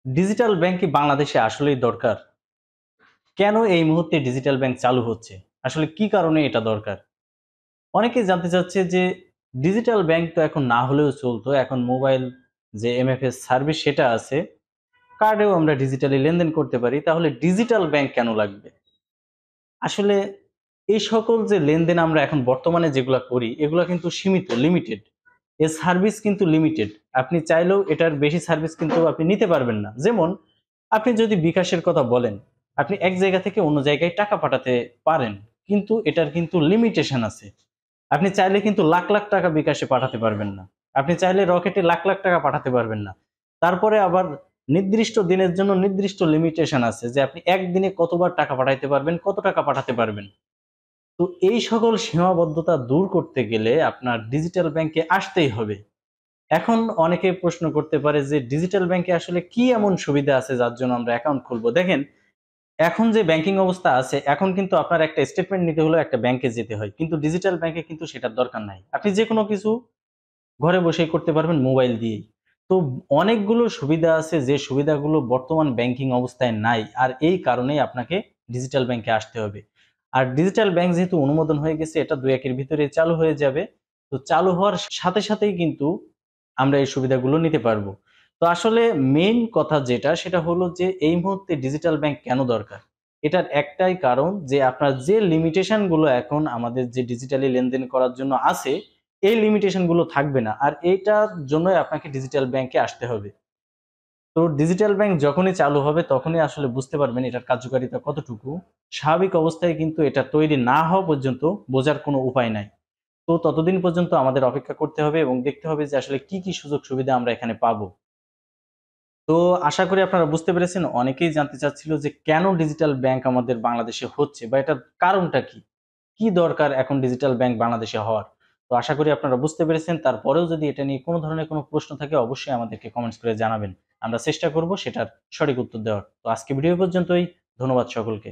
Digital bank কি বাংলাদেশে আসলেই দরকার? কেন এই মুহূর্তে ডিজিটাল ব্যাংক চালু হচ্ছে? আসলে কি কারণে এটা দরকার? অনেকেই জানতে চাচ্ছে যে ডিজিটাল ব্যাংক তো এখন না হলেও চলতো। এখন মোবাইল যে এমএফএস সার্ভিস সেটা আছে। কার্ডেও আমরা ডিজিটালি লেনদেন করতে পারি। তাহলে ডিজিটাল ব্যাংক কেন লাগবে? আসলে এই সকল যে লেনদেন আমরা এখন বর্তমানে যেগুলা করি এগুলা কিন্তু সীমিত, লিমিটেড। এর সার্ভিস কিন্তু লিমিটেড। আপনি চাইলেও এটার বেশি সার্ভিস কিন্তু আপনি নিতে পারবেন না। যেমন আপনি যদি বিকাশের কথা বলেন, আপনি এক জায়গা থেকে অন্য জায়গায় টাকা পাঠাতে পারেন। কিন্তু এটার কিন্তু লিমিটেশন আছে। আপনি চাইলে কিন্তু লাখ, লাখ টাকা বিকাশে পাঠাতে পারবেন না। আপনি চাইলে রকেটে লাখ, লাখ টাকা পাঠাতে পারবেন না। তারপরে আবার নির্দিষ্ট দিনের জন্য নির্দিষ্ট লিমিটেশন আছে যে আপনি একদিনে কতবার টাকা পাঠাইতে পারবেন, কত টাকা পাঠাতে পারবেন। তো এই সকল সীমাবদ্ধতা দূর করতে গেলে আপনার ডিজিটাল ব্যাংকে আসতেই হবে। এখন অনেকে প্রশ্ন করতে পারে যে ডিজিটাল ব্যাংকে আসলে কি এমন সুবিধা আছে যার জন্য আমরা অ্যাকাউন্ট খুলবো? দেখেন, এখন যে ব্যাংকিং অবস্থা আছে এখন কিন্তু আপনার একটা স্টেটমেন্ট নিতে হলেও একটা ব্যাংকে যেতে হয়। কিন্তু ডিজিটাল ব্যাংকে কিন্তু সেটার দরকার নাই। আপনি যেকোনো কিছু ঘরে বসেই করতে পারবেন মোবাইল দিয়েই। তো অনেকগুলো সুবিধা আছে যে সুবিধাগুলো বর্তমান ব্যাংকিং অবস্থায় নাই। আর এই কারণেই আপনাকে ডিজিটাল ব্যাংকে আসতে হবে। আর ডিজিটাল ব্যাংক যেহেতু অনুমোদন হয়ে গেছে এটা ২-১ এর ভিতরে চালু হয়ে যাবে। তো চালু হওয়ার সাথে সাথেই কিন্তু আমরা এই সুবিধাগুলো নিতে পারবো। তো আসলে মেইন কথা যেটা সেটা হলো যে এই মুহূর্তে ডিজিটাল ব্যাংক কেন দরকার? এটার একটাই কারণ যে আপনার যে লিমিটেশন গুলো এখন আমাদের যে ডিজিটালি লেনদেন করার জন্য আছে এই লিমিটেশন গুলো থাকবে না। আর এইটার জন্যই আপনাকে ডিজিটাল ব্যাংকে আসতে হবে। তো ডিজিটাল ব্যাংক যখনই চালু হবে তখনই আসলে বুঝতে পারবেন এটার কার্যকারিতা কতটুকু। স্বাভাবিক অবস্থায় কিন্তু এটা তৈরি না হওয়া পর্যন্ত বোঝার কোনো উপায় নাই। তো ততদিন পর্যন্ত আমাদের অপেক্ষা করতে হবে এবং দেখতে হবে যে আসলে কি কি সুযোগ সুবিধা আমরা এখানে পাবো। তো আশা করি আপনারা বুঝতে পেরেছেন। অনেকেই জানতে চাচ্ছিল যে কেন ডিজিটাল ব্যাংক আমাদের বাংলাদেশে হচ্ছে বা এটার কারণটা কি? কি দরকার এখন ডিজিটাল ব্যাংক বাংলাদেশে হওয়ার? তো আশা করি আপনারা বুঝতে পেরেছেন। তারপরেও যদি এটা নিয়ে কোনো ধরনের কোনো প্রশ্ন থাকে অবশ্যই আমাদেরকে কমেন্টস করে জানাবেন। আমরা চেষ্টা করব সেটার সঠিক উত্তর দেওয়ার। তো আজকে ভিডিও পর্যন্তই। ধন্যবাদ সকলকে।